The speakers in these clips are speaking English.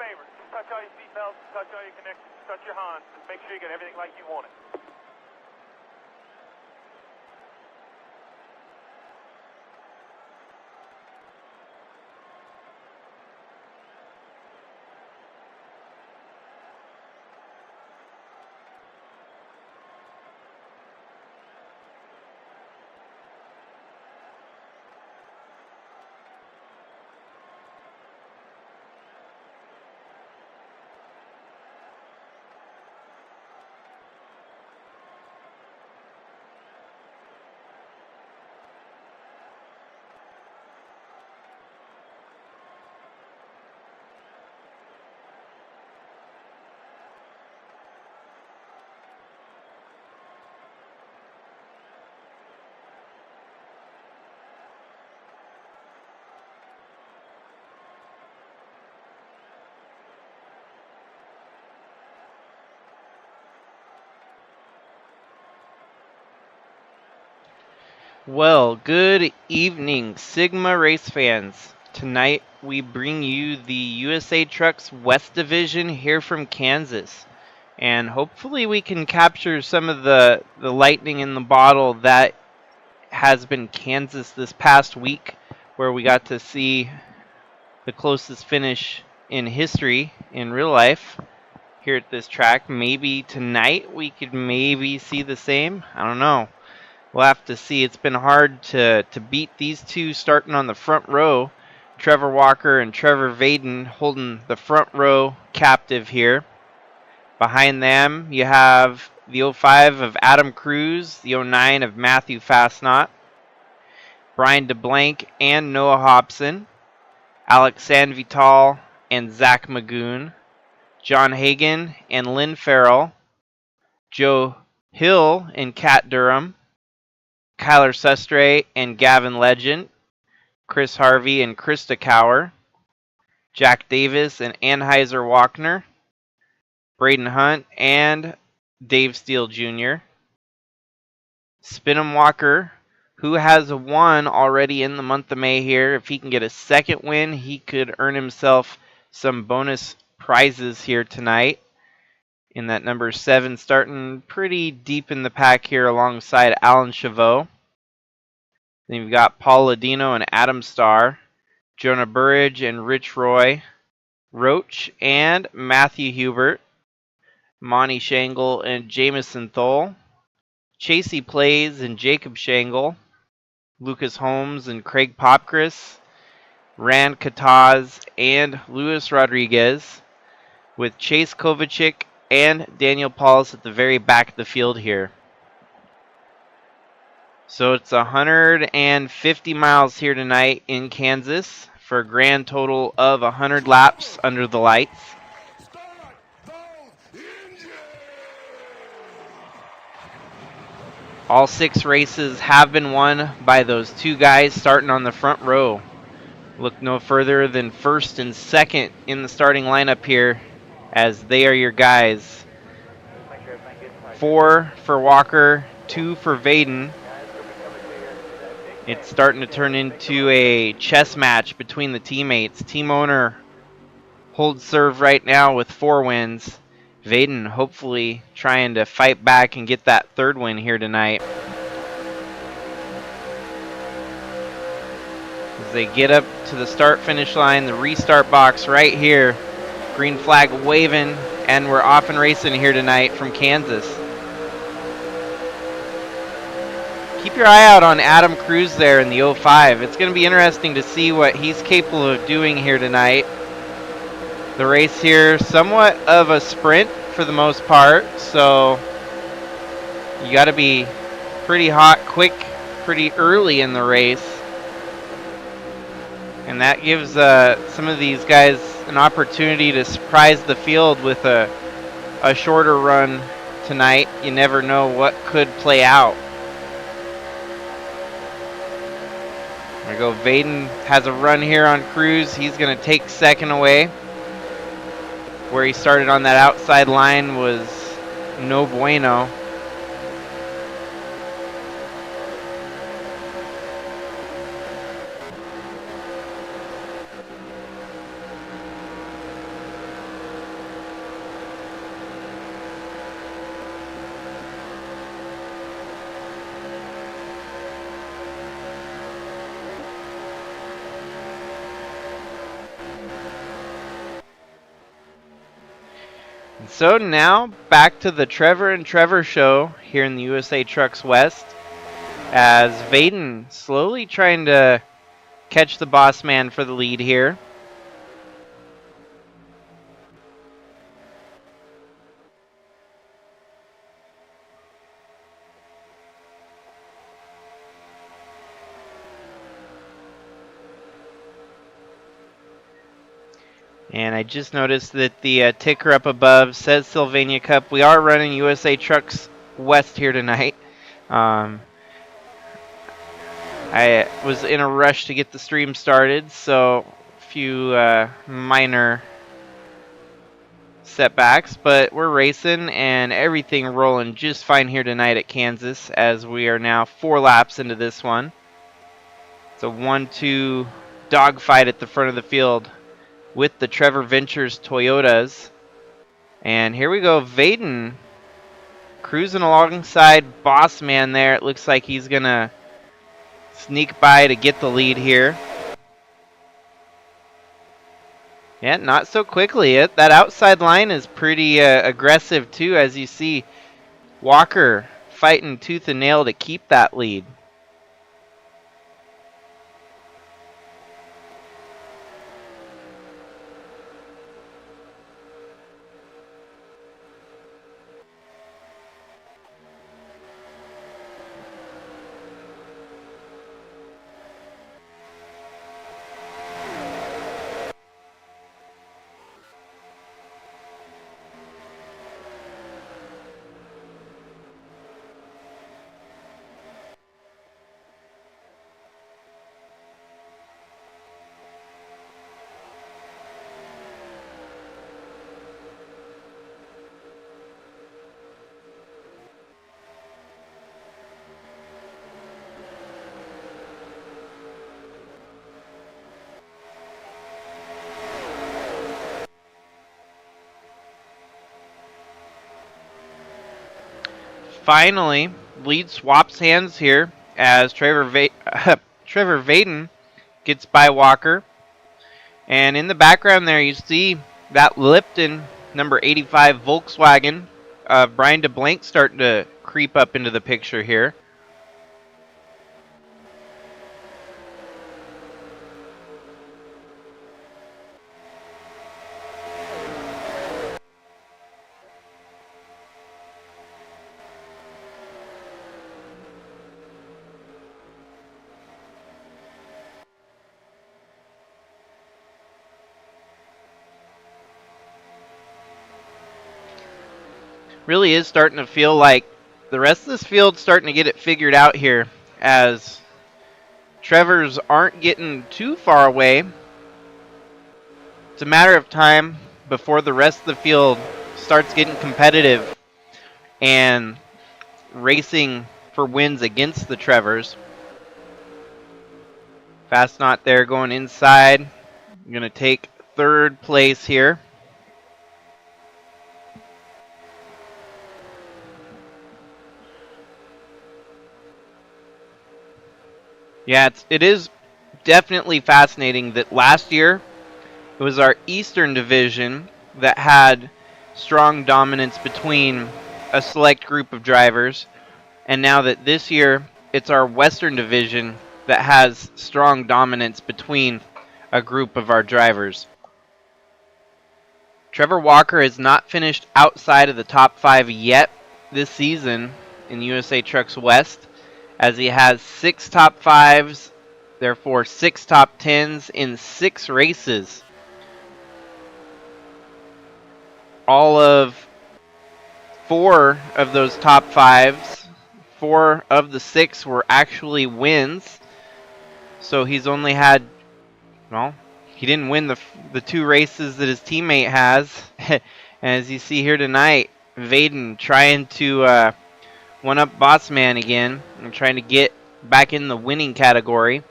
favor. Just touch all your seatbelts, touch all your connections, touch your Hans. Just make sure you get everything like you want it. Well, good evening, Sigma race fans. Tonight we bring you the USA Trucks West Division here from Kansas. And hopefully we can capture some of the lightning in the bottle that has been Kansas this past week, where we got to see the closest finish in history, in real life, here at this track. Maybe tonight we could maybe see the same. I don't know. We'll have to see. It's been hard to beat these two starting on the front row. Trevor Walker and Trevor Vaden holding the front row captive here. Behind them, you have the 05 of Adam Cruz, the 09 of Matthew Fastnot, Brian DeBlanc and Noah Hobson, Alex Sanvital and Zach Magoon, John Hagan and Lynn Farrell, Joe Hill and Kat Durham, Kyler Sustre and Gavin Legend, Chris Harvey and Krista Cower, Jack Davis and Anheuser Walkner, Braden Hunt and Dave Steele Jr., Spinham Walker, who has won already in the month of May here. If he can get a second win, he could earn himself some bonus prizes here tonight. In that number 7, starting pretty deep in the pack here alongside Alan Chavot. Then you've got Paul Ladino and Adam Starr, Jonah Burridge and Rich Roy, Roach and Matthew Hubert, Monty Shangle and Jamison Thole, Chasey Plays and Jacob Shangle, Lucas Holmes and Craig Popkris, Rand Kataz and Luis Rodriguez, with Chase Kovacic and Daniel Paulus at the very back of the field here. So it's 150 miles here tonight in Kansas for a grand total of 100 laps under the lights. All 6 races have been won by those 2 guys starting on the front row. Look no further than first and second in the starting lineup here, as they are your guys. 4 for Walker, 2 for Vaden. It's starting to turn into a chess match between the teammates. Team owner holds serve right now with 4 wins. Vaden hopefully trying to fight back and get that 3rd win here tonight. As they get up to the start-finish line, the restart box right here. Green flag waving, and we're off and racing here tonight from Kansas. Keep your eye out on Adam Cruz there in the 05. It's going to be interesting to see what he's capable of doing here tonight. The race here, somewhat of a sprint for the most part, so you got to be pretty hot, quick, pretty early in the race. And that gives some of these guys an opportunity to surprise the field with a shorter run tonight. You never know what could play out. There we go. Vaden has a run here on Cruz. He's going to take 2nd away. Where he started on that outside line was no bueno. So now back to the Trevor and Trevor show here in the USA Trucks West, as Vaden slowly trying to catch the boss man for the lead here. And I just noticed that the ticker up above says Sylvania Cup. We are running USA Trucks West here tonight. I was in a rush to get the stream started, so a few minor setbacks, but we're racing and everything rolling just fine here tonight at Kansas, as we are now 4 laps into this one. It's a 1-2 dogfight at the front of the field with the Trevor Ventures Toyotas. And here we go, Vaden cruising alongside Boss Man there. It looks like he's going to sneak by to get the lead here. Yeah, not so quickly. That outside line is pretty aggressive too, as you see Walker fighting tooth and nail to keep that lead. Finally, lead swaps hands here as Trevor Vaden gets by Walker. And in the background there, you see that Lipton number 85 Volkswagen. Brian DeBlank starting to creep up into the picture here. Really is starting to feel like the rest of this field's starting to get it figured out here, as Trevor's aren't getting too far away. It's a matter of time before the rest of the field starts getting competitive and racing for wins against the Trevors. Fast Knot there going inside. I'm going to take 3rd place here. Yeah, it is definitely fascinating that last year it was our Eastern Division that had strong dominance between a select group of drivers, and now that this year it's our Western Division that has strong dominance between a group of our drivers. Trevor Walker has not finished outside of the top 5 yet this season in USA Trucks West, as he has 6 top 5s, therefore 6 top 10s in 6 races. All of 4 of those top 5s, 4 of the 6 were actually wins. So he's only had, well, he didn't win the 2 races that his teammate has. As you see here tonight, Vaden trying to one-up Boss Man again and trying to get back in the winning category.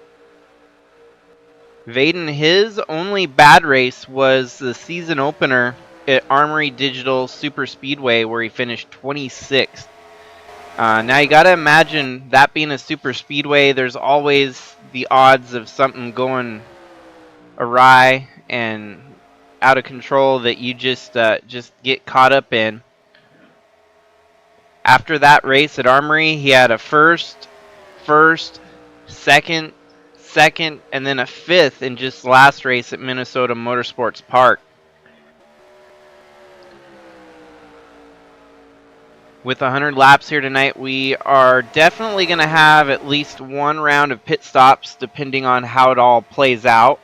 Vaden, his only bad race was the season opener at Armory Digital Super Speedway, where he finished 26th. Now you gotta imagine that being a super speedway, there's always the odds of something going awry, and out of control that you just get caught up in. After that race at Armory, he had a first, second, and then a fifth in just last race at Minnesota Motorsports Park. With 100 laps here tonight, we are definitely going to have at least one round of pit stops, depending on how it all plays out.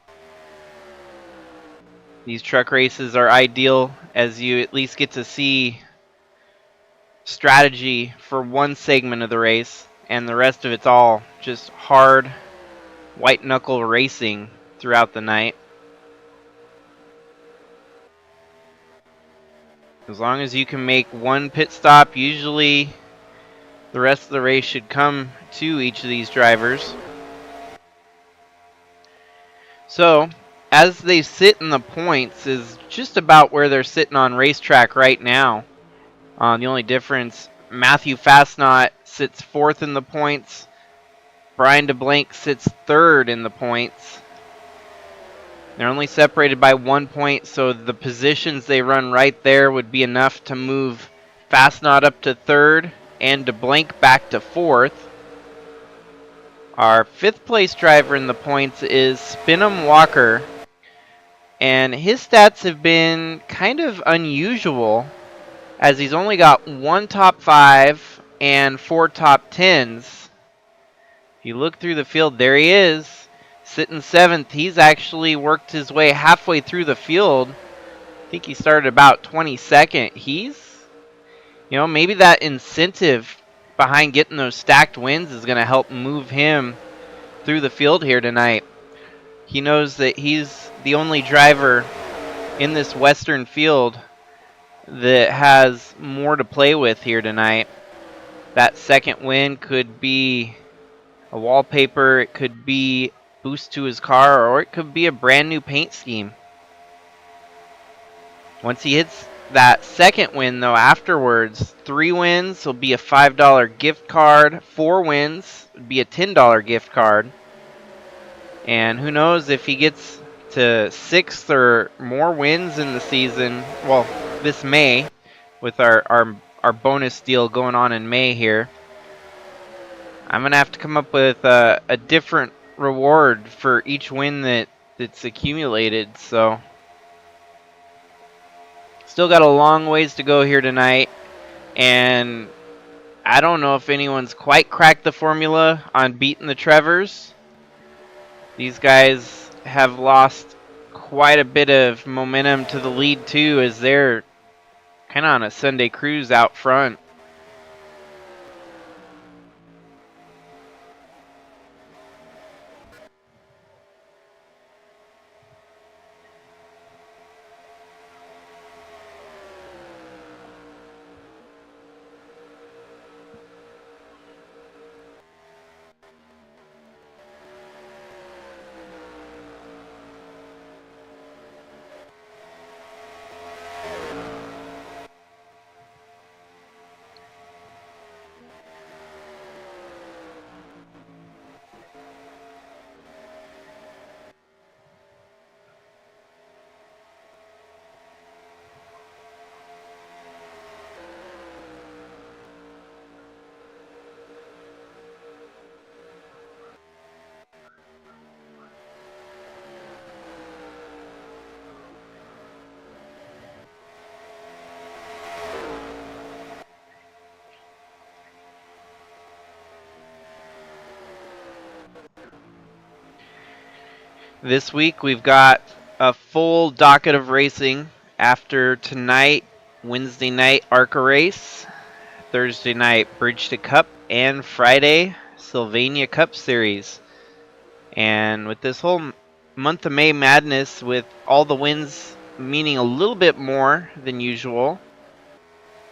These truck races are ideal as you at least get to see strategy for one segment of the race, and the rest of it's all just hard, white knuckle racing throughout the night. As long as you can make one pit stop, usually the rest of the race should come to each of these drivers. So, as they sit in the points is just about where they're sitting on racetrack right now. The only difference, Matthew Fastnot sits fourth in the points. Brian DeBlank sits third in the points. They're only separated by 1 point, so the positions they run right there would be enough to move Fastnot up to third and DeBlank back to fourth. Our fifth place driver in the points is Spinham Walker, and his stats have been kind of unusual as he's only got 1 top 5 and 4 top 10s. If you look through the field, there he is, sitting 7th. He's actually worked his way halfway through the field. I think he started about 22nd. Maybe that incentive behind getting those stacked wins is going to help move him through the field here tonight. He knows that he's the only driver in this Western field that has more to play with here tonight. That second win could be a wallpaper, it could be boost to his car, or it could be a brand new paint scheme. Once he hits that second win, though, afterwards, 3 wins will be a $5 gift card, 4 wins would be a $10 gift card. And who knows if he gets to 6th or more wins in the season, well, this May, with our bonus deal going on in May here. I'm going to have to come up with a different reward for each win that's accumulated. So, still got a long ways to go here tonight. And I don't know if anyone's quite cracked the formula on beating the Trevors. These guys have lost quite a bit of momentum to the lead, too, as they're kind of on a Sunday cruise out front. This week we've got a full docket of racing after tonight, Wednesday night ARCA race, Thursday night Bridge to Cup, and Friday Sylvania Cup Series. And with this whole month of May madness, with all the wins meaning a little bit more than usual,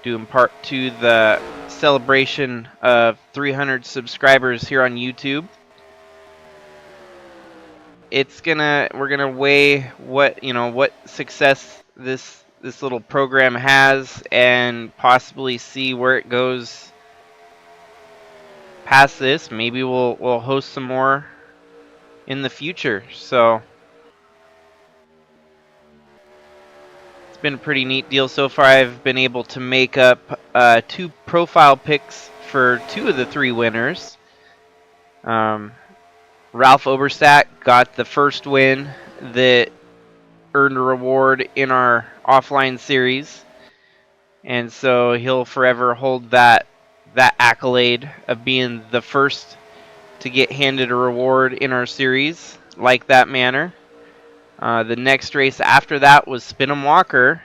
due in part to the celebration of 300 subscribers here on YouTube, we're gonna weigh what success this little program has and possibly see where it goes past this. Maybe we'll host some more in the future. So been a pretty neat deal so far. I've been able to make up 2 profile picks for 2 of the 3 winners. Ralph Oberstadt got the first win that earned a reward in our offline series, and so he'll forever hold that accolade of being the first to get handed a reward in our series like that manner. The next race after that was Spin'em Walker.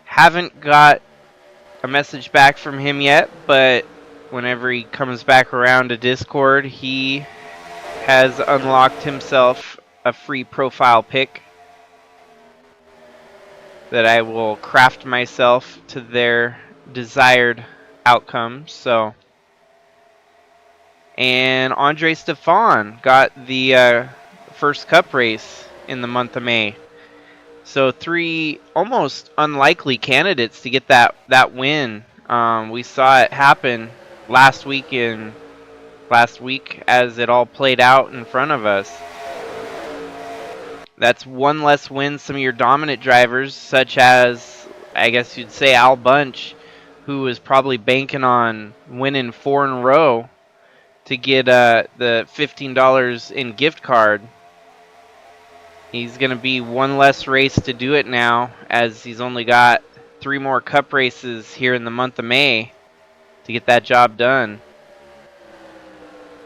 Haven't got a message back from him yet, but whenever he comes back around to Discord, he has unlocked himself a free profile pick that I will craft myself to their desired outcome. So, and Andre Stefan got the first cup race in the month of May. So 3 almost unlikely candidates to get that win. We saw it happen last week as it all played out in front of us. That's 1 less win some of your dominant drivers, such as, I guess you'd say, Al Bunch, who was probably banking on winning 4 in a row to get the $15 in gift card. He's going to be 1 less race to do it now, as he's only got 3 more cup races here in the month of May to get that job done.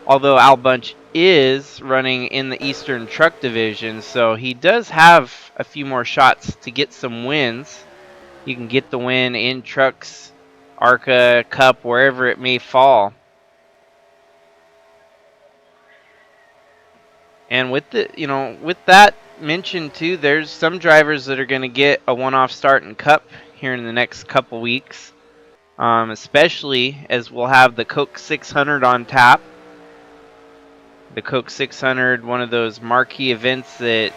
Although Al Bunch is running in the Eastern Truck Division, so he does have a few more shots to get some wins. You can get the win in Trucks, ARCA, Cup, wherever it may fall. And with that mentioned too, there's some drivers that are going to get a one-off start in Cup here in the next couple weeks, especially as we'll have the Coke 600 on tap. The Coke 600, one of those marquee events that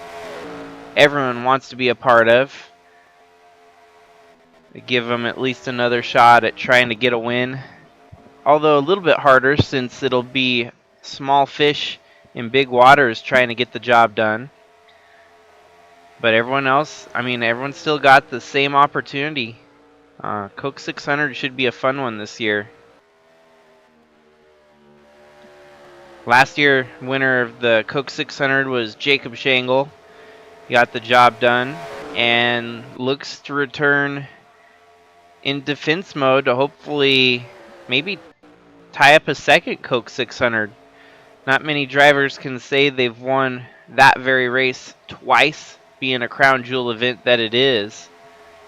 everyone wants to be a part of. They give them at least another shot at trying to get a win, although a little bit harder since it'll be small fish in big waters trying to get the job done. But everyone's still got the same opportunity. Coke 600 should be a fun one this year. Last year, winner of the Coke 600 was Jacob Shangle. He got the job done and looks to return in defense mode to hopefully maybe tie up a second Coke 600. Not many drivers can say they've won that very race twice, being a crown jewel event that it is,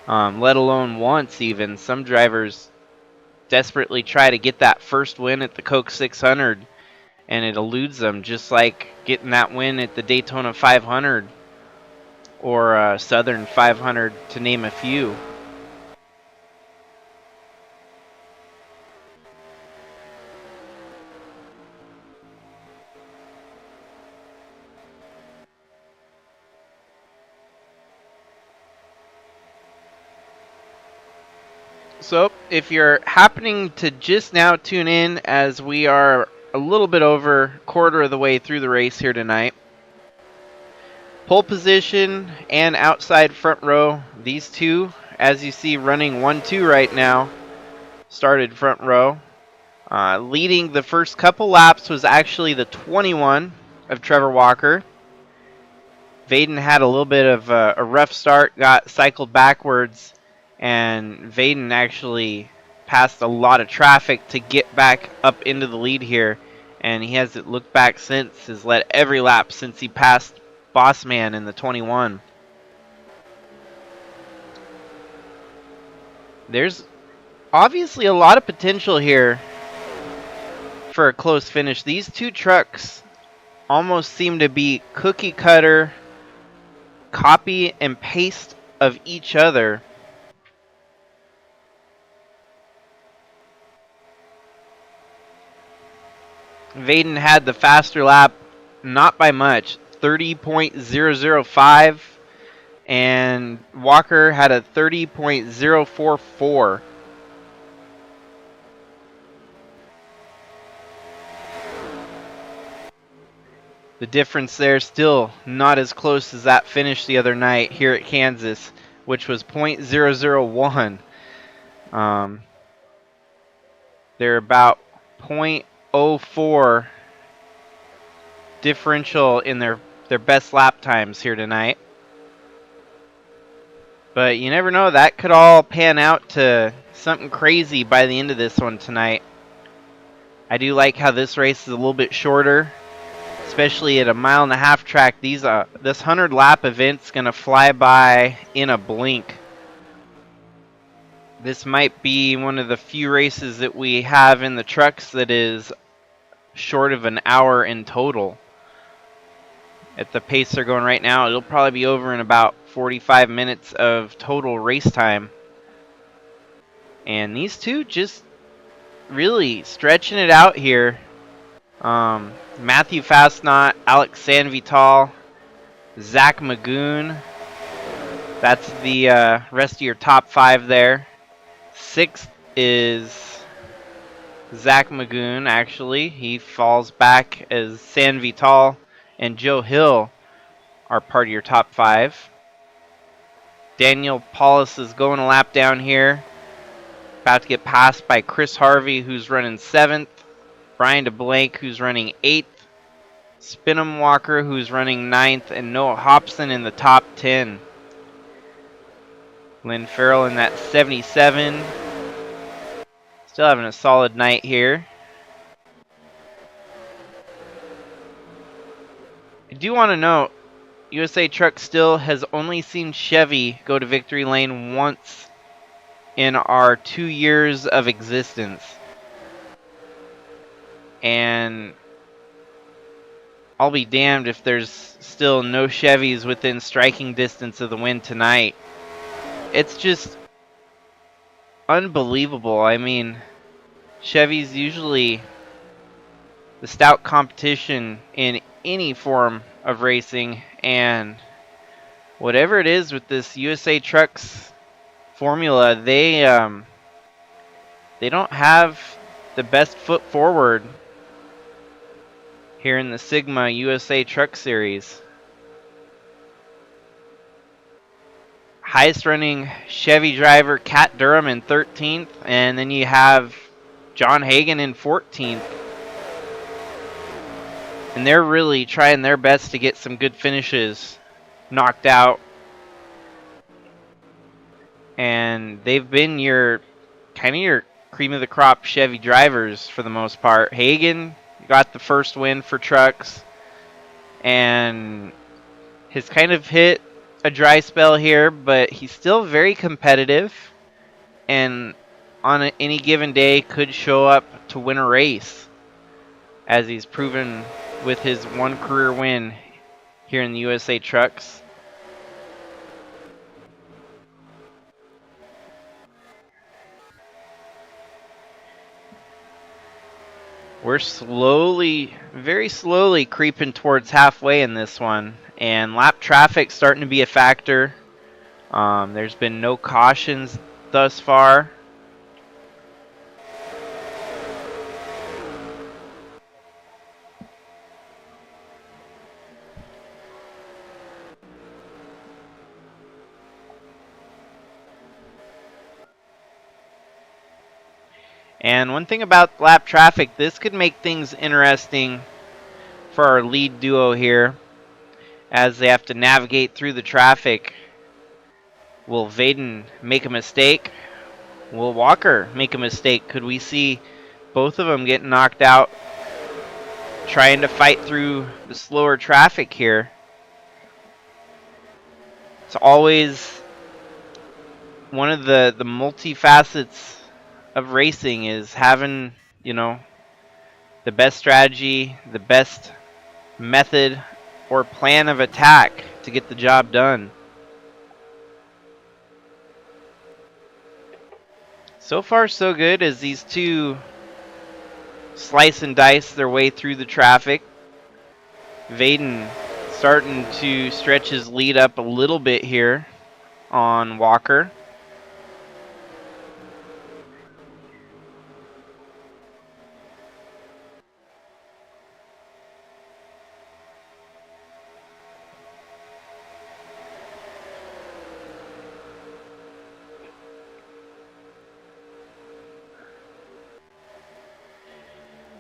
let alone once even. Some drivers desperately try to get that first win at the Coke 600, and it eludes them, just like getting that win at the Daytona 500 or Southern 500, to name a few. So, if you're happening to just now tune in, as we are a little bit over quarter of the way through the race here tonight, pole position and outside front row, these two, as you see, running 1-2 right now, started front row. Leading the first couple laps was actually the 21 of Trevor Walker. Vaden had a little bit of a rough start, got cycled backwards, and Vaden actually passed a lot of traffic to get back up into the lead here, and he hasn't looked back since. Has led every lap since he passed Bossman in the 21. There's obviously a lot of potential here for a close finish. These two trucks almost seem to be cookie cutter, copy and paste of each other. Vaden had the faster lap, not by much, 30.005, and Walker had a 30.044. The difference there still not as close as that finish the other night here at Kansas. which was .001. They're about .04 differential in their best lap times here tonight. But you never know, that could all pan out to something crazy by the end of this one tonight. I do like how this race is a little bit shorter, especially at a 1.5 mile track. This 100 lap event's gonna fly by in a blink. This might be one of the few races that we have in the trucks that is short of an hour in total. At the pace they're going right now, it'll probably be over in about 45 minutes of total race time. And these two just really stretching it out here. Matthew Fastnot, Alex Sanvital, Zach Magoon. That's the rest of your top 5 there. 6th is Zach Magoon, actually. He falls back as Sanvital and Joe Hill are part of your top 5. Daniel Paulus is going a lap down here. About to get passed by Chris Harvey, who's running 7th. Brian DeBlanc, who's running 8th. Spinham Walker, who's running 9th. And Noah Hobson in the top 10. Lynn Farrell in that 77. Still having a solid night here. I do want to note, USA Truck still has only seen Chevy go to victory lane once in our 2 years of existence. And I'll be damned if there's still no Chevys within striking distance of the win tonight. It's just unbelievable. I mean, Chevy's usually the stout competition in any form of racing, and whatever it is with this USA Trucks formula, they don't have the best foot forward here in the Sigma USA Truck Series. Highest running Chevy driver, Cat Durham in 13th, and then you have John Hagan in 14th. And they're really trying their best to get some good finishes knocked out. And they've been your cream of the crop Chevy drivers for the most part. Hagan got the first win for trucks and has kind of hit a dry spell here, but he's still very competitive and on any given day could show up to win a race, as he's proven with his one career win here in the USA Trucks. We're very slowly creeping towards halfway in this one, and lap traffic starting to be a factor. There's been no cautions thus far. And one thing about lap traffic, this could make things interesting for our lead duo here as they have to navigate through the traffic. Will Vaden make a mistake? Will Walker make a mistake? Could we see both of them get knocked out trying to fight through the slower traffic here? It's always one of the multifacets of racing is having, the best strategy, the best method or plan of attack to get the job done. So far so good as these two slice and dice their way through the traffic. Vaden starting to stretch his lead up a little bit here on Walker.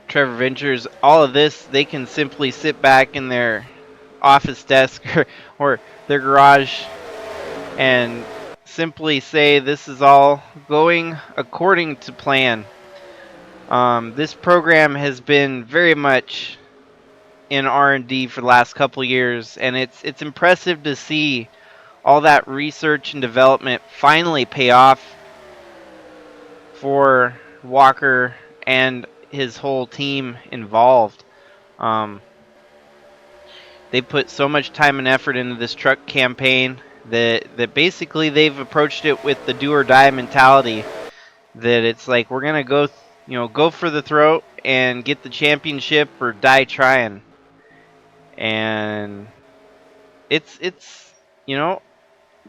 Trevor Ventures, all of this, they can simply sit back in their office desk or their garage and simply say this is all going according to plan. This program has been very much in R&D for the last couple years, and it's impressive to see all that research and development finally pay off for Walker and his whole team involved. They put so much time and effort into this truck campaign that basically they've approached it with the do or die mentality. That it's like we're gonna go for the throat and get the championship or die trying. And it's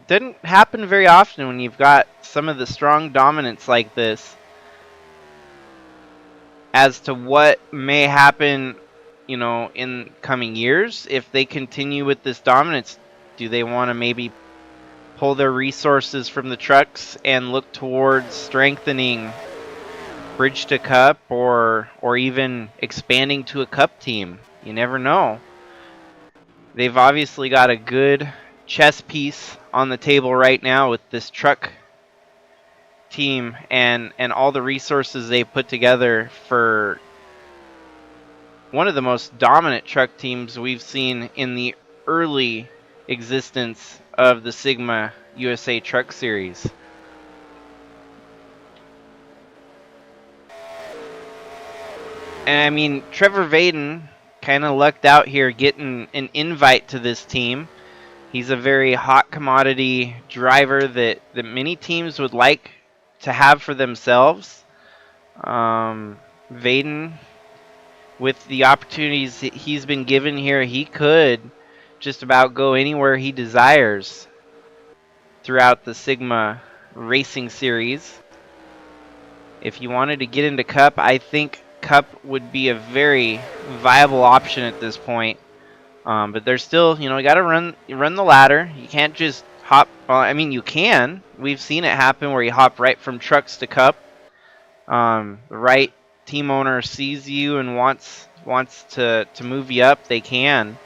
doesn't happen very often when you've got some of the strong dominance like this. As to what may happen, in coming years, if they continue with this dominance, do they want to maybe pull their resources from the trucks and look towards strengthening Bridge to Cup or even expanding to a Cup team? You never know. They've obviously got a good chess piece on the table right now with this truck team and all the resources they put together for one of the most dominant truck teams we've seen in the early existence of the Sigma USA Truck Series. And I mean, Trevor Vaden kind of lucked out here getting an invite to this team. He's a very hot commodity driver that many teams would like to have for themselves. Vaden, with the opportunities that he's been given here, he could just about go anywhere he desires throughout the Sigma Racing Series. If he wanted to get into Cup, I think Cup would be a very viable option at this point. But there's still, you got to run the ladder. You can't just hop. I mean, you can. We've seen it happen where you hop right from trucks to Cup. The right team owner sees you and wants to move you up, they can.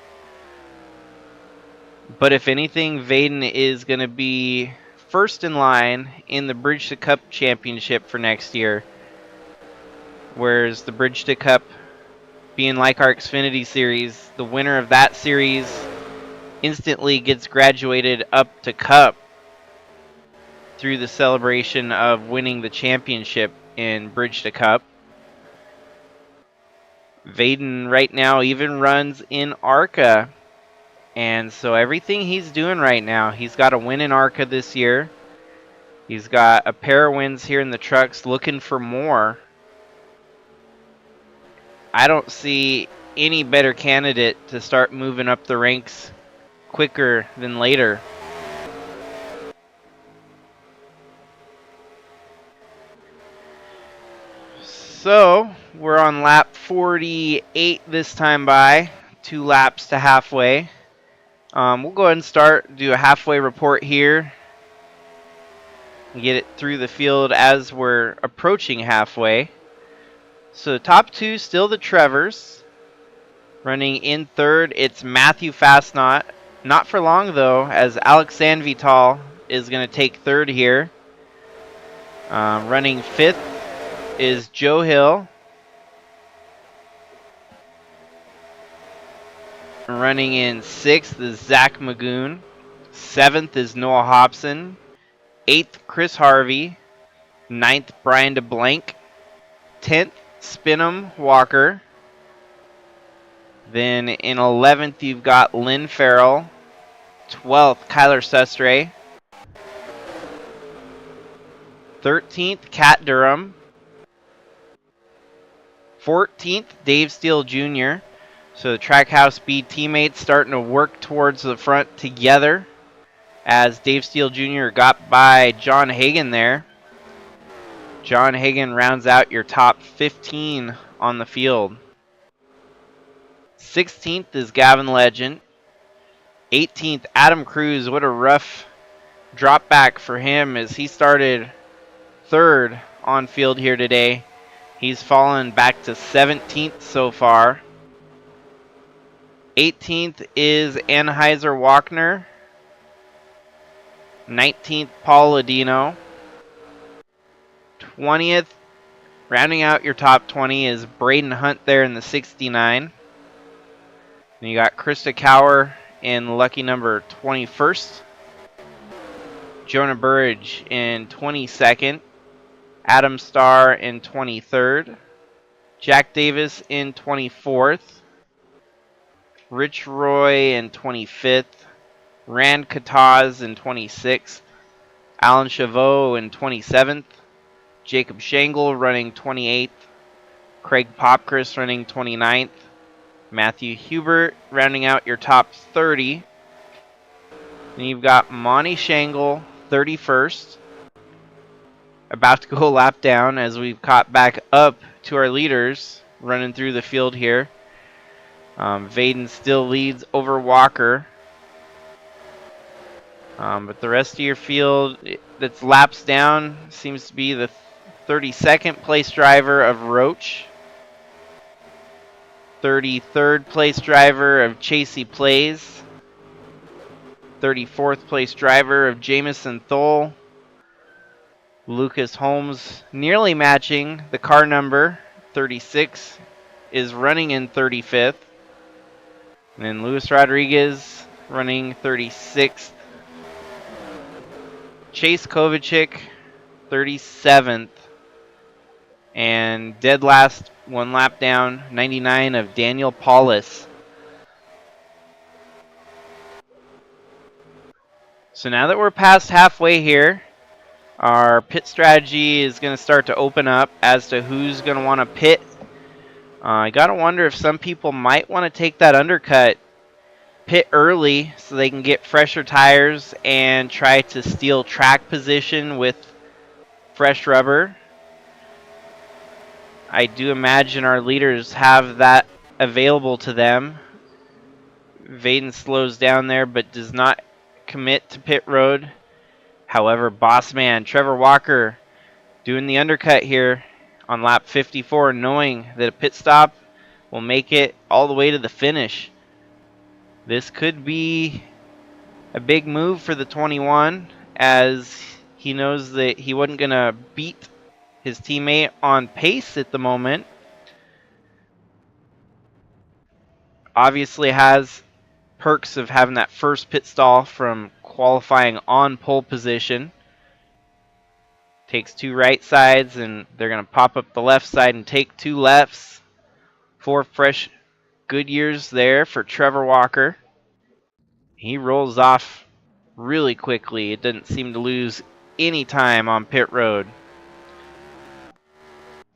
But if anything, Vaden is going to be first in line in the Bridge to Cup Championship for next year. Whereas the Bridge to Cup, being like our Xfinity Series, the winner of that series instantly gets graduated up to Cup through the celebration of winning the championship in Bridge to Cup. Vaden right now even runs in ARCA. And so everything he's doing right now, he's got a win in ARCA this year. He's got a pair of wins here in the trucks, looking for more. I don't see any better candidate to start moving up the ranks quicker than later. So we're on lap 48 this time by, 2 laps to halfway. We'll go ahead and do a halfway report here. Get it through the field as we're approaching halfway. So the top 2 still the Trevors. Running in third, it's Matthew Fastnot. Not for long though, as Alex Sanvital is going to take third here. Running fifth is Joe Hill. Running in sixth is Zach Magoon. Seventh is Noah Hobson. Eighth, Chris Harvey. Ninth, Brian DeBlank. 10th, Spinham Walker. Then in 11th, you've got Lynn Farrell. 12th, Kyler Sustre. 13th, Kat Durham. 14th, Dave Steele Jr. So the Trackhouse Speed teammates starting to work towards the front together as Dave Steele Jr. got by John Hagan there. John Hagan rounds out your top 15 on the field. 16th is Gavin Legend. 18th, Adam Cruz. What a rough drop back for him as he started third on field here today. He's fallen back to 17th so far. 18th is Anheuser-Walkner. 19th, Paul Ladino. 20th, rounding out your top 20, is Braden Hunt there in the 69. And you got Krista Cower in lucky number 21st. Jonah Burridge in 22nd. Adam Starr in 23rd. Jack Davis in 24th. Rich Roy in 25th. Rand Kataz in 26th. Alan Chavot in 27th. Jacob Shangle running 28th. Craig Popcris running 29th. Matthew Hubert rounding out your top 30. Then you've got Monty Shangle, 31st. About to go a lap down as we've caught back up to our leaders running through the field here. Vaden still leads over Walker. But the rest of your field that's laps down seems to be the 32nd place driver of Roach. 33rd place driver of Chasey Plays. 34th place driver of Jamison Thole. Lucas Holmes nearly matching the car number. 36 is running in 35th. And then Luis Rodriguez running 36th. Chase Kovacic 37th. And dead last, one lap down, 99 of Daniel Paulus. So now that we're past halfway here, our pit strategy is going to start to open up as to who's going to want to pit. I got to wonder if some people might want to take that undercut, pit early so they can get fresher tires and try to steal track position with fresh rubber. I do imagine our leaders have that available to them. Vaden slows down there but does not commit to pit road. However, boss man Trevor Walker doing the undercut here on lap 54, knowing that a pit stop will make it all the way to the finish. This could be a big move for the 21, as he knows that he wasn't going to beat his teammate on pace at the moment. Obviously has perks of having that first pit stall from qualifying on pole position. Takes two right sides and they're going to pop up the left side and take two lefts. 4 fresh Goodyears there for Trevor Walker. He rolls off really quickly. It doesn't seem to lose any time on pit road.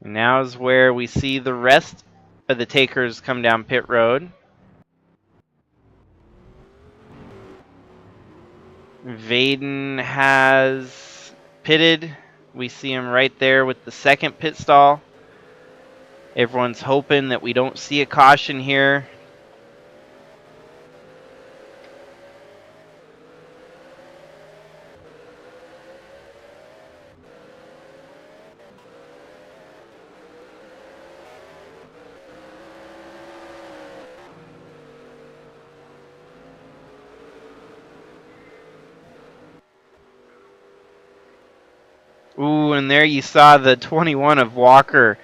And now is where we see the rest of the takers come down pit road. Vaden has pitted. We see him right there with the second pit stall. Everyone's hoping that we don't see a caution here. Ooh, and there you saw the 21 of Walker.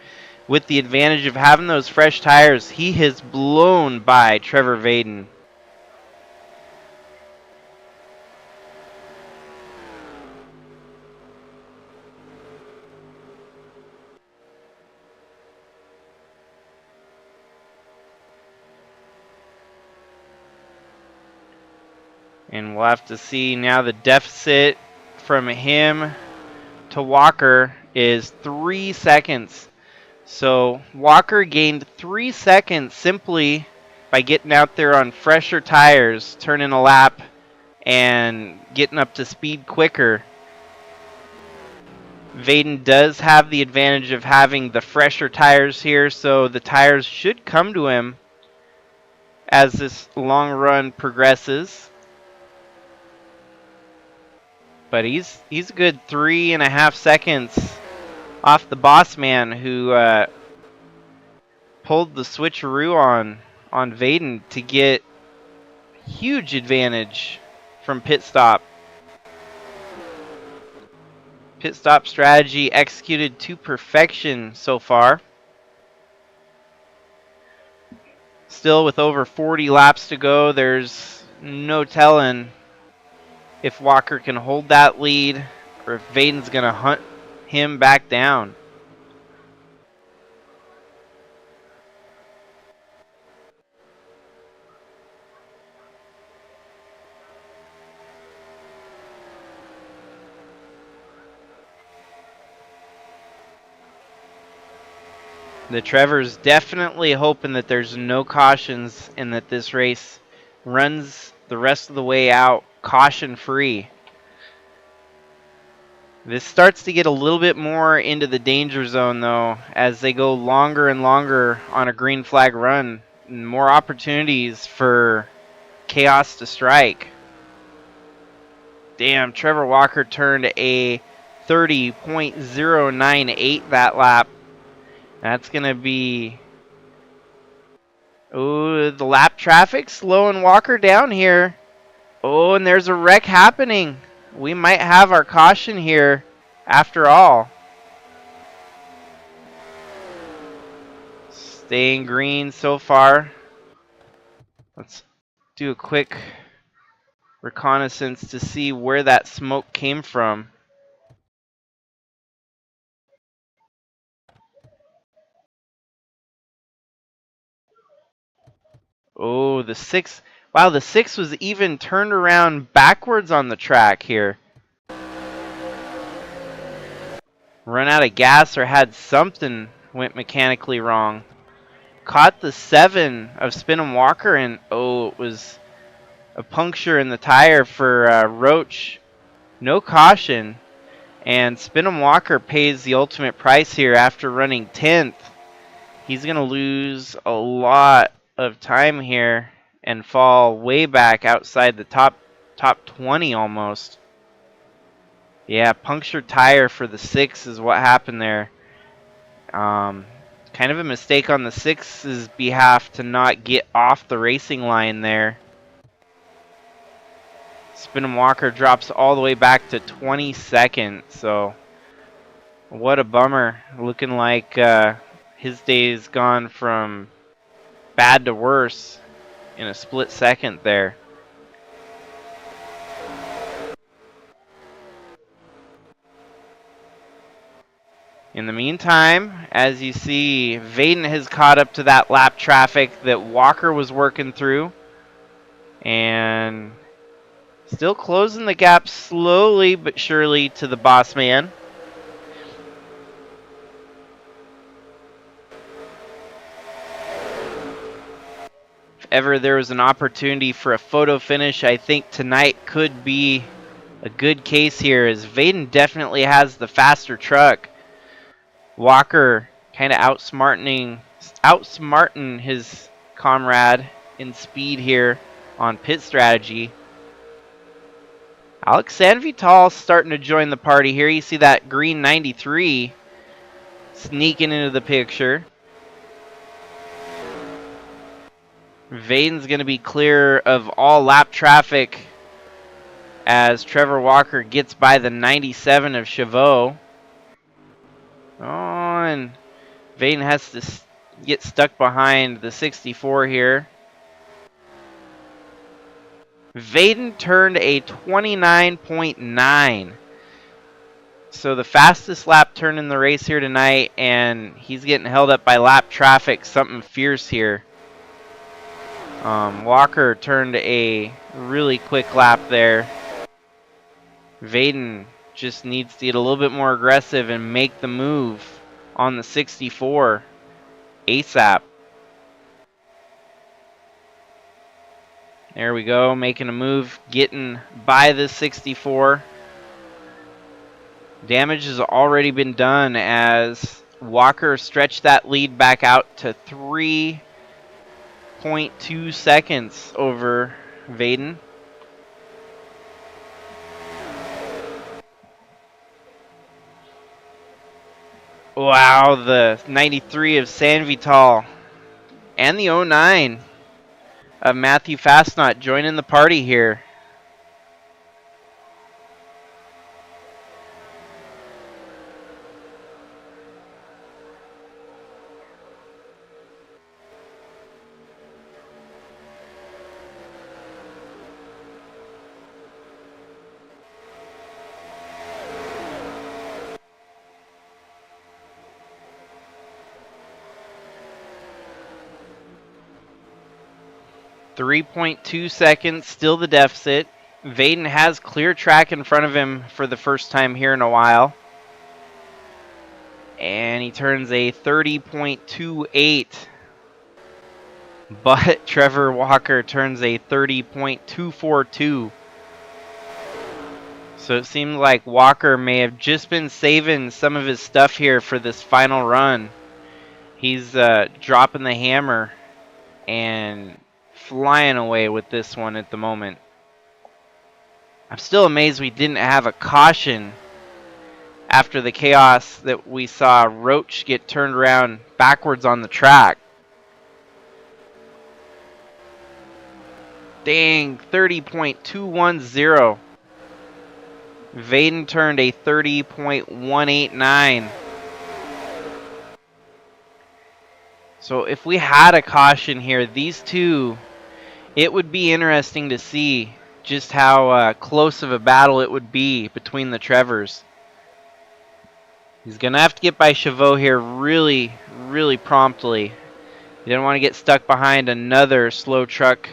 With the advantage of having those fresh tires, he has blown by Trevor Vaden. And we'll have to see now the deficit from him to Walker is 3 seconds. So Walker gained 3 seconds simply by getting out there on fresher tires, turning a lap, and getting up to speed quicker. Vaden does have the advantage of having the fresher tires here, so the tires should come to him as this long run progresses. But he's a good 3.5 seconds off the boss man who pulled the switcheroo on Vaden to get huge advantage from pit stop. Pit stop strategy executed to perfection so far. Still with over 40 laps to go, there's no telling if Walker can hold that lead or if Vaden's going to hunt him back down. The Trevor's definitely hoping that there's no cautions and that this race runs the rest of the way out caution free. This starts to get a little bit more into the danger zone though as they go longer and longer on a green flag run. And more opportunities for chaos to strike. Damn, Trevor Walker turned a 30.098 that lap. That's going to be... Oh, the lap traffic slowing Walker down here. Oh, and there's a wreck happening. We might have our caution here after all. Staying green so far. Let's do a quick reconnaissance to see where that smoke came from. Oh, the 6. Wow, the 6 was even turned around backwards on the track here. Run out of gas or had something went mechanically wrong. Caught the 7 of Spin Walker and oh, it was a puncture in the tire for Roach. No caution. And Spin Walker pays the ultimate price here after running 10th. He's going to lose a lot of time here and fall way back outside the top 20 almost. Yeah, punctured tire for the 6 is what happened there. Kind of a mistake on the 6's behalf to not get off the racing line there. Spin Walker drops all the way back to 22nd, so what a bummer. Looking like his day's gone from bad to worse in a split second there. In the meantime, as you see, Vaden has caught up to that lap traffic that Walker was working through. And still closing the gap slowly but surely to the boss man. If ever there was an opportunity for a photo finish, I think tonight could be a good case here, as Vaden definitely has the faster truck. Walker kind of outsmarting his comrade in speed here on pit strategy. Alex Sanvital starting to join the party here. You see that green 93 sneaking into the picture. Vaden's going to be clear of all lap traffic as Trevor Walker gets by the 97 of Chavot. Oh, and Vaden has to get stuck behind the 64 here. Vaden turned a 29.9. So the fastest lap turn in the race here tonight, and he's getting held up by lap traffic, something fierce here. Walker turned a really quick lap there. Vaden just needs to get a little bit more aggressive and make the move on the 64 ASAP. There we go, making a move, getting by the 64. Damage has already been done as Walker stretched that lead back out to 3.2 seconds over Vaden. Wow, the 93 of San Vital and the 09 of Matthew Fastnot joining the party here. .2 seconds, still the deficit. Vaden has clear track in front of him for the first time here in a while. And he turns a 30.28. But Trevor Walker turns a 30.242. So it seems like Walker may have just been saving some of his stuff here for this final run. He's dropping the hammer and flying away with this one at the moment. I'm still amazed we didn't have a caution after the chaos that we saw Roach get turned around backwards on the track. Dang, 30.210. Vaden turned a 30.189. So if we had a caution here, these two, it would be interesting to see just how close of a battle it would be between the Trevors. He's going to have to get by Chavot here really, really promptly. He didn't want to get stuck behind another slow truck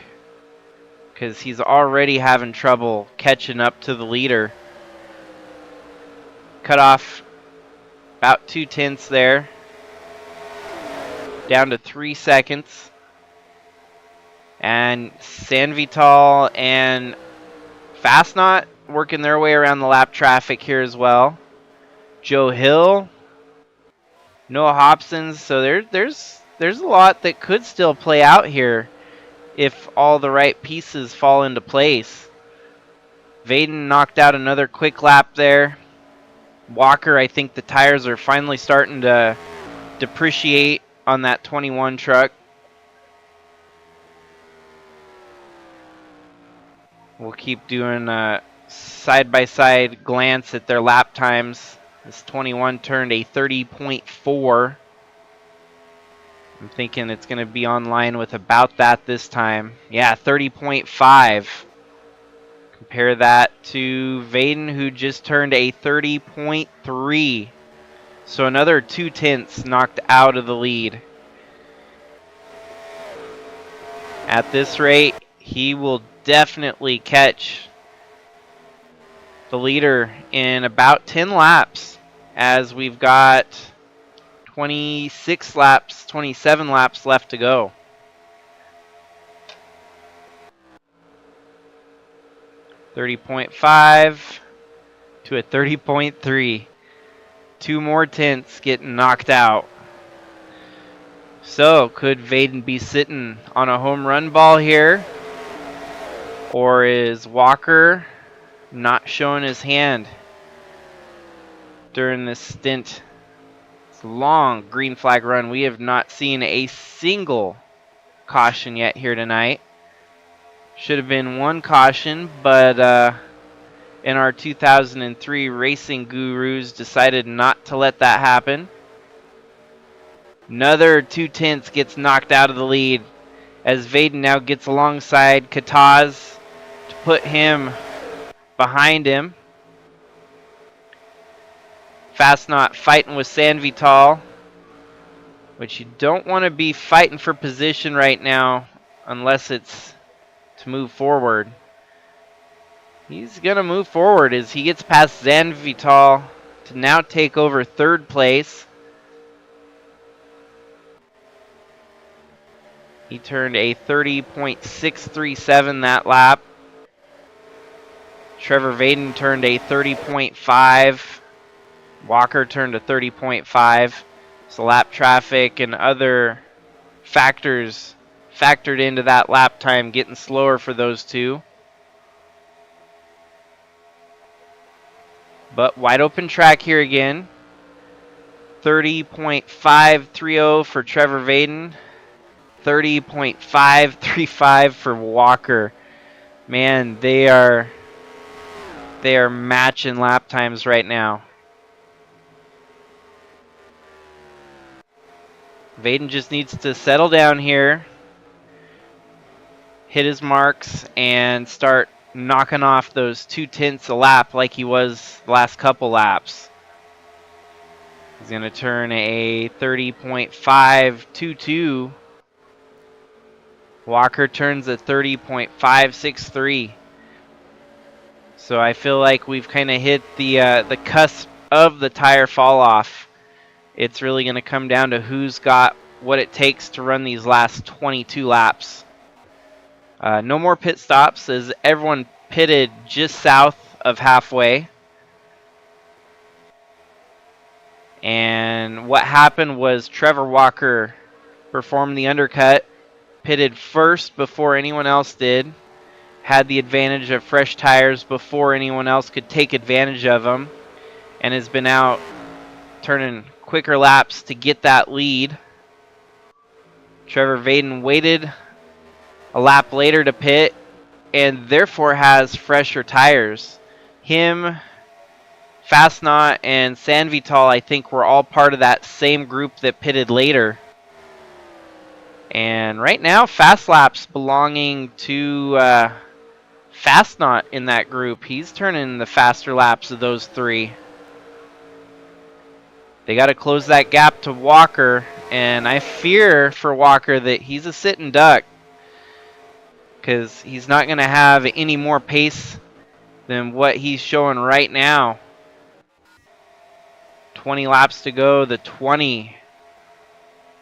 because he's already having trouble catching up to the leader. Cut off about 0.2 there. Down to 3 seconds. And San Vital and Fastnot working their way around the lap traffic here as well. Joe Hill, Noah Hobson's. So there's a lot that could still play out here if all the right pieces fall into place. Vaden knocked out another quick lap there. Walker, I think the tires are finally starting to depreciate on that 21 truck. We'll keep doing a side-by-side glance at their lap times. This 21 turned a 30.4. I'm thinking it's going to be online with about that this time. Yeah, 30.5. Compare that to Vaden, who just turned a 30.3. So another 0.2 knocked out of the lead. At this rate, he will definitely catch the leader in about 10 laps, as we've got 27 laps left to go. .5 to a 30.3. 2 more tenths getting knocked out. So, could Vaden be sitting on a home run ball here? Or is Walker not showing his hand during this stint? It's a long green flag run. We have not seen a single caution yet here tonight. Should have been one caution, but in our 2003 racing gurus decided not to let that happen. Another 0.2 gets knocked out of the lead as Vaden now gets alongside Kataz to put him behind him. Fastnot fighting with San Vital, which you don't want to be fighting for position right now unless it's to move forward. He's going to move forward as he gets past San Vital to now take over third place. He turned a 30.637 that lap. Trevor Vaden turned a 30.5. Walker turned a 30.5. So lap traffic and other factors factored into that lap time, getting slower for those two. But wide open track here again. 30.530 for Trevor Vaden. 30.535 for Walker. Man, they are matching lap times right now. Vaden just needs to settle down here, hit his marks, and start knocking off those 2/10 a lap like he was the last couple laps. He's going to turn a 30.522. Walker turns a 30.563. So I feel like we've kind of hit the cusp of the tire fall off. It's really going to come down to who's got what it takes to run these last 22 laps. No more pit stops as everyone pitted just south of halfway. And what happened was Trevor Walker performed the undercut, pitted first before anyone else did, had the advantage of fresh tires before anyone else could take advantage of them, and has been out turning quicker laps to get that lead. Trevor Vaden waited a lap later to pit and therefore has fresher tires. Him, Fastnot, and Sanvital, I think, were all part of that same group that pitted later. And right now, fast laps belonging to Fastnot in that group. He's turning the faster laps of those three. They got to close that gap to Walker, and I fear for Walker that he's a sitting duck because he's not going to have any more pace than what he's showing right now. 20 laps to go, the 20.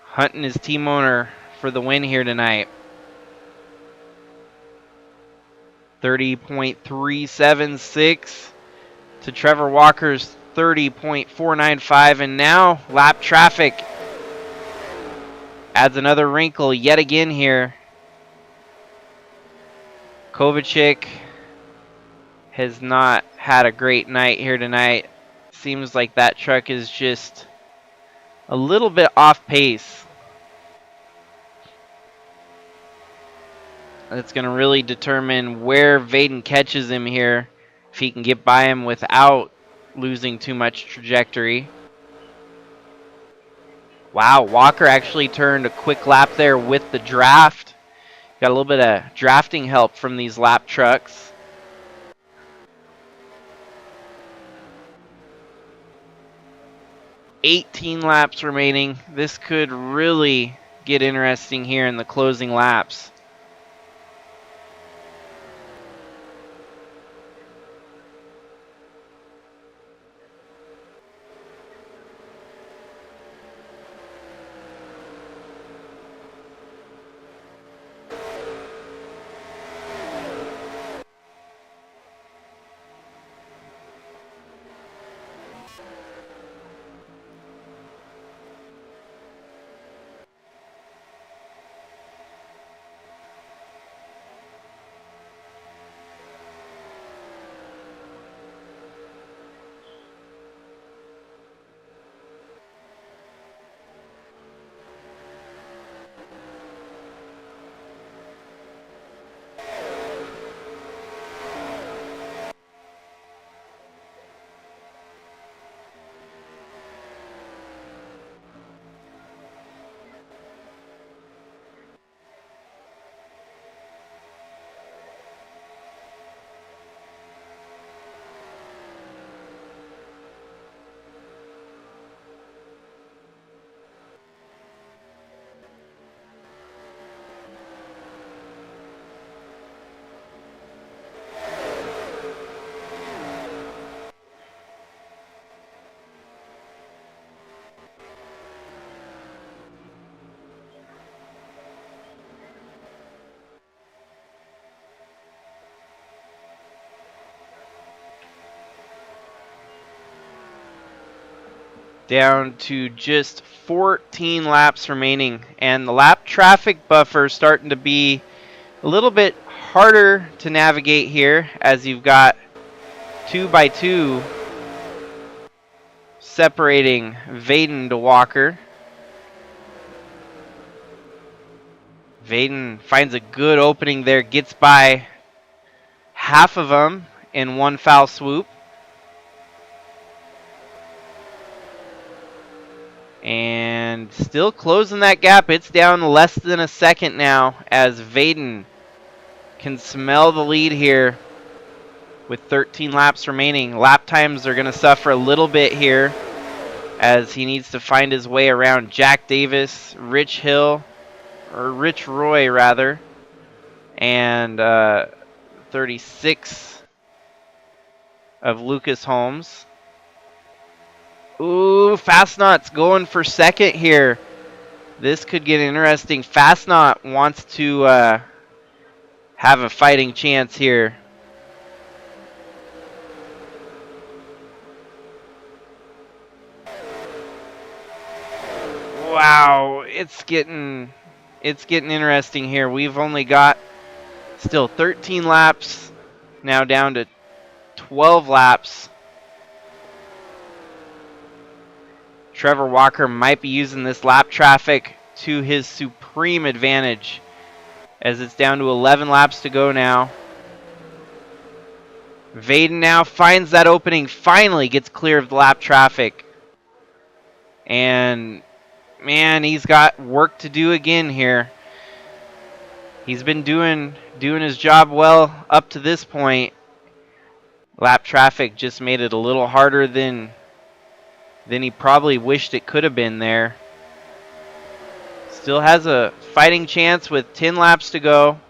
Hunting his team owner for the win here tonight. 30.376 to Trevor Walker's 30.495, and now lap traffic adds another wrinkle yet again here. Kovacic has not had a great night here tonight. Seems like that truck is just a little bit off pace. That's going to really determine where Vaden catches him here, if he can get by him without losing too much trajectory. Wow, Walker actually turned a quick lap there with the draft. Got a little bit of drafting help from these lap trucks. $18 laps remaining. This could really get interesting here in the closing laps. Down to just 14 laps remaining, and the lap traffic buffer starting to be a little bit harder to navigate here, as you've got 2x2 separating Vaden to Walker. Vaden finds a good opening there, gets by half of them in one foul swoop. And still closing that gap. It's down less than a second now as Vaden can smell the lead here with 13 laps remaining. Lap times are going to suffer a little bit here as he needs to find his way around Jack Davis, Rich Hill, or Rich Roy rather, and 36 of Lucas Holmes. Ooh, Fastnaught's going for second here. This could get interesting. Fastnaught wants to have a fighting chance here. Wow, it's getting interesting here. We've only got still 13 laps, now down to 12 laps. Trevor Walker might be using this lap traffic to his supreme advantage as it's down to 11 laps to go now. Vaden now finds that opening, finally gets clear of the lap traffic. And man, he's got work to do again here. He's been doing his job well up to this point. Lap traffic just made it a little harder than he probably wished it could have been there. Still has a fighting chance with 10 laps to go.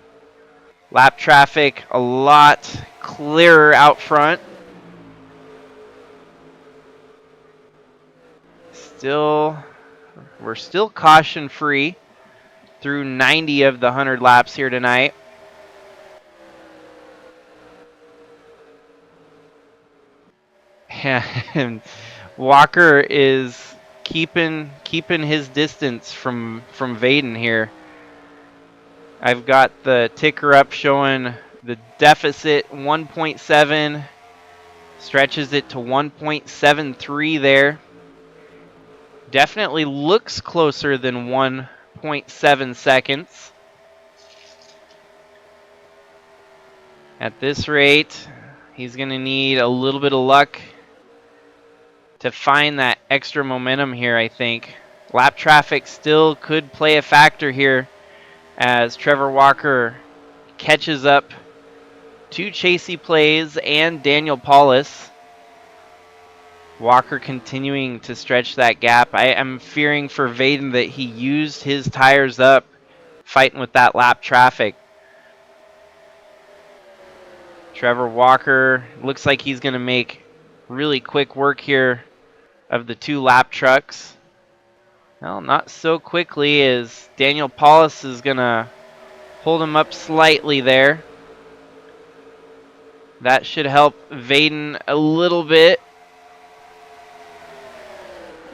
Lap traffic a lot clearer out front. We're still caution free through 90 of the 100 laps here tonight. And Walker is keeping his distance from Vaden here. I've got the ticker up showing the deficit 1.7, stretches it to 1.73 there. Definitely looks closer than 1.7 seconds. At this rate, he's going to need a little bit of luck to find that extra momentum here, I think. Lap traffic still could play a factor here as Trevor Walker catches up to Chasey Plays and Daniel Paulus. Walker continuing to stretch that gap. I am fearing for Vaden that he used his tires up fighting with that lap traffic. Trevor Walker looks like he's going to make really quick work here of the two lap trucks. Well, not so quickly as Daniel Paulus is going to hold him up slightly there. That should help Vaden a little bit.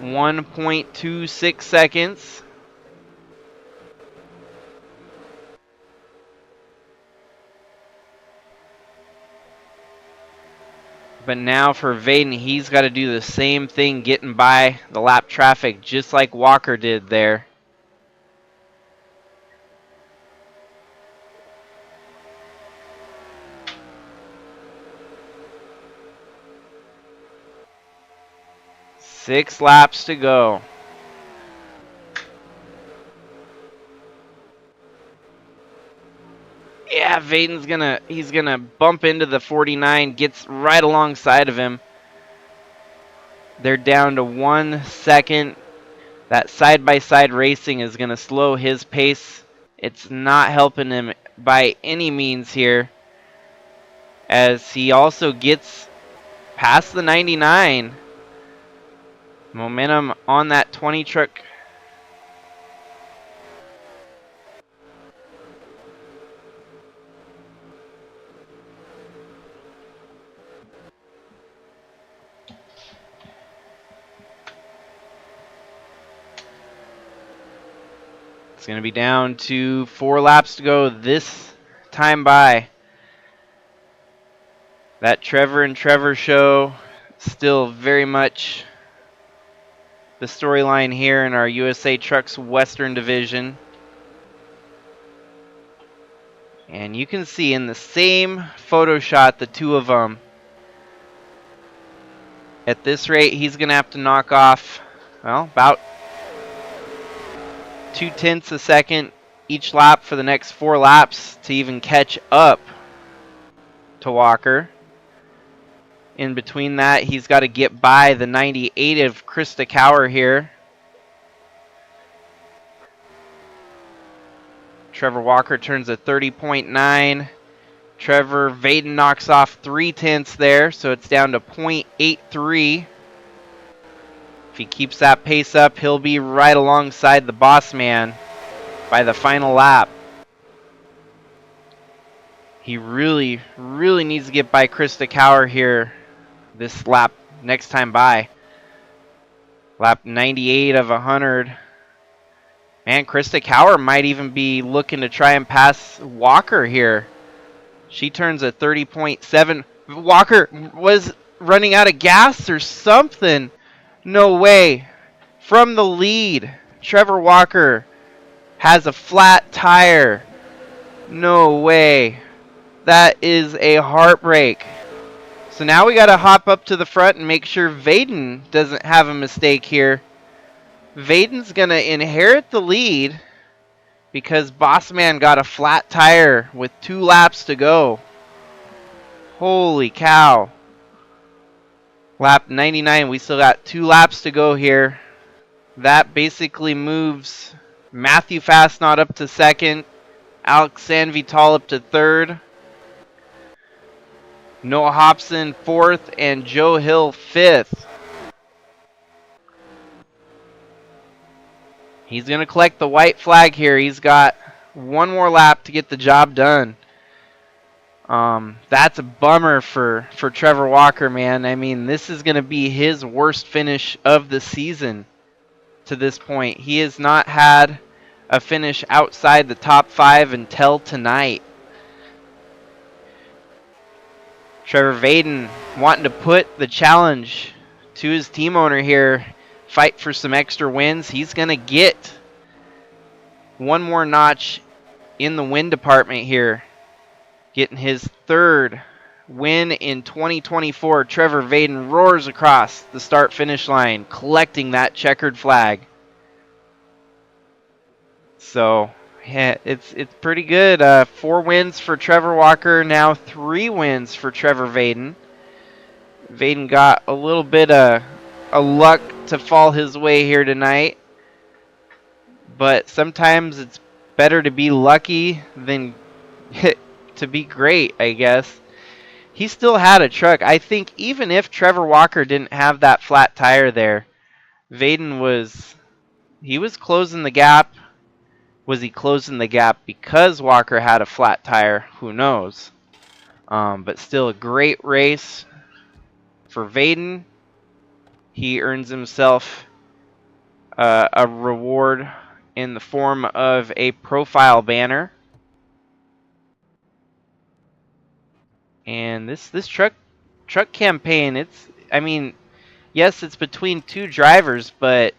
1.26 seconds. But now for Vaden, he's got to do the same thing, getting by the lap traffic just like Walker did there. Six laps to go. Yeah, Vaden's he's gonna bump into the 49, gets right alongside of him. They're down to 1 second. That side-by-side racing is gonna slow his pace. It's not helping him by any means here, as he also gets past the 99. Momentum on that 20 truck. It's going to be down to 4 laps to go this time by. That Trevor and Trevor show still very much the storyline here in our USA Trucks Western Division. And you can see in the same photo shot, the two of them. At this rate, he's going to have to knock off, well, about 0.2 seconds each lap for the next 4 laps to even catch up to Walker. In between that, he's got to get by the 98 of Krista Cower here. Trevor Walker turns a 30.9. Trevor Vaden knocks off 0.3 there, so it's down to 0.83. If he keeps that pace up, he'll be right alongside the boss man by the final lap. He really, really needs to get by Krista Cower here this lap next time by. Lap 98 of 100. Man, Krista Cower might even be looking to try and pass Walker here. She turns a 30.7. Walker was running out of gas or something. No way. From the lead, Trevor Walker has a flat tire. No way. That is a heartbreak. So now we got to hop up to the front and make sure Vaden doesn't have a mistake here. Vaden's going to inherit the lead because Bossman got a flat tire with 2 laps to go. Holy cow. Lap 99, we still got 2 laps to go here. That basically moves Matthew Fastnot up to 2nd, Alex Sanvital up to 3rd, Noah Hobson 4th, and Joe Hill 5th. He's going to collect the white flag here. He's got 1 more lap to get the job done. That's a bummer for Trevor Walker, man. I mean, this is going to be his worst finish of the season to this point. He has not had a finish outside the top 5 until tonight. Trevor Vaden wanting to put the challenge to his team owner here, fight for some extra wins. He's going to get 1 more notch in the win department here. Getting his 3rd win in 2024. Trevor Vaden roars across the start-finish line, collecting that checkered flag. So, yeah, it's pretty good. 4 wins for Trevor Walker, now 3 wins for Trevor Vaden. Vaden got a little bit of luck to fall his way here tonight. But sometimes it's better to be lucky than to be great, I guess. He still had a truck. I think even if Trevor Walker didn't have that flat tire there, Vaden was closing the gap. Was he closing the gap because Walker had a flat tire? Who knows? But still a great race for Vaden. He earns himself a reward in the form of a profile banner. And this truck campaign, I mean, yes, it's between 2 drivers, but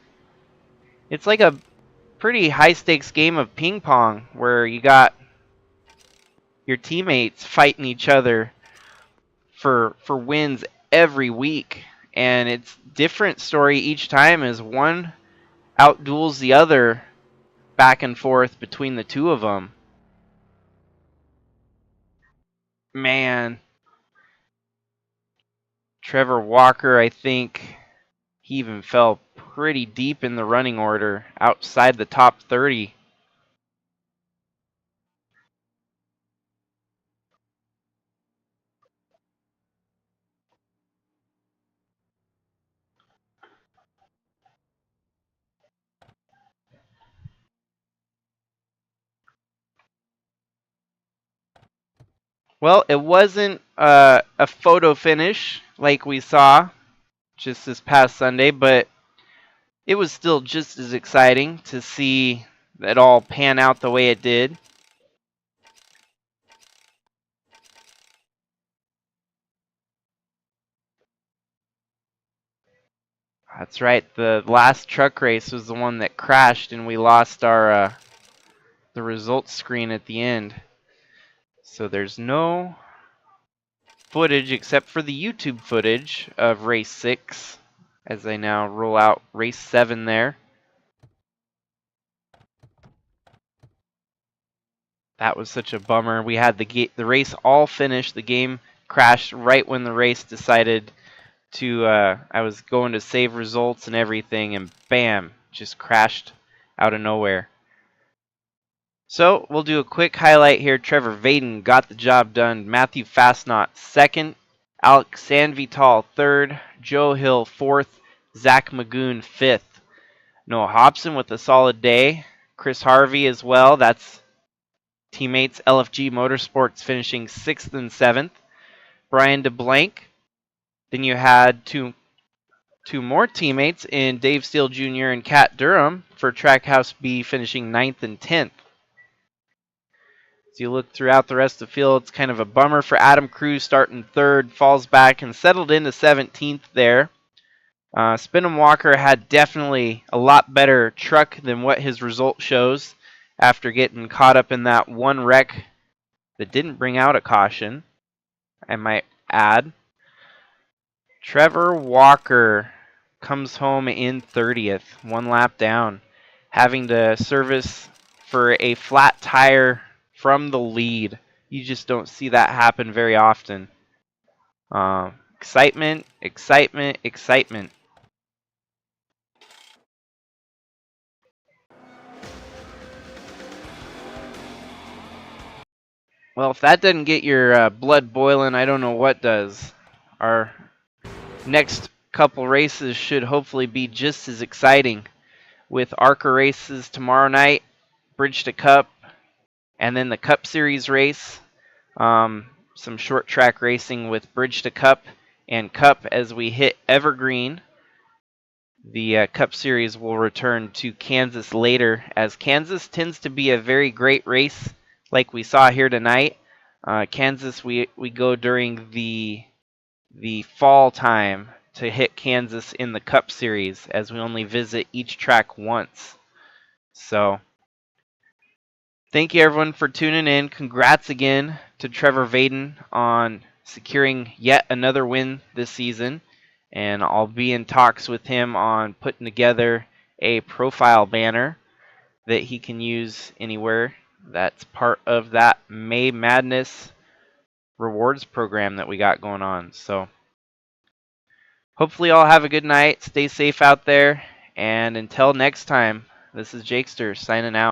it's like a pretty high stakes game of ping pong where you got your teammates fighting each other for wins every week, and it's different story each time as one outduels the other back and forth between the 2 of them. Man, Trevor Walker, I think he even fell pretty deep in the running order, outside the top 30. Well, it wasn't a photo finish like we saw just this past Sunday, but it was still just as exciting to see it all pan out the way it did. That's right. The last truck race was the one that crashed, and we lost our the results screen at the end. So there's no footage except for the YouTube footage of race 6 as I now roll out race 7 there. That was such a bummer. We had the race all finished. The game crashed right when the race decided to I was going to save results and everything, and bam, just crashed out of nowhere. So we'll do a quick highlight here. Trevor Vaden got the job done. Matthew Fastnot second. Alex Sanvital third. Joe Hill fourth. Zach Magoon fifth. Noah Hobson with a solid day. Chris Harvey as well. That's teammates LFG Motorsports finishing 6th and 7th. Brian DeBlanc. Then you had two more teammates in Dave Steele Jr. and Kat Durham for Trackhouse B finishing 9th and 10th. As you look throughout the rest of the field, it's kind of a bummer for Adam Cruz starting 3rd, falls back and settled into 17th there. Spinham Walker had definitely a lot better truck than what his result shows after getting caught up in that one wreck that didn't bring out a caution, I might add. Trevor Walker comes home in 30th, 1 lap down, having to service for a flat tire from the lead. You just don't see that happen very often. Excitement, excitement, excitement. Well, if that doesn't get your blood boiling, I don't know what does. Our next couple races should hopefully be just as exciting, with ARCA races tomorrow night, Bridge to Cup, and then the Cup Series race. Some short track racing with Bridge to Cup and Cup as we hit Evergreen. The Cup Series will return to Kansas later, as Kansas tends to be a very great race like we saw here tonight. Kansas, we go during the fall time to hit Kansas in the Cup Series, as we only visit each track once. So thank you everyone for tuning in. Congrats again to Trevor Vaden on securing yet another win this season. And I'll be in talks with him on putting together a profile banner that he can use anywhere. That's part of that May Madness rewards program that we got going on. So hopefully y'all have a good night. Stay safe out there. And until next time, this is Jakester signing out.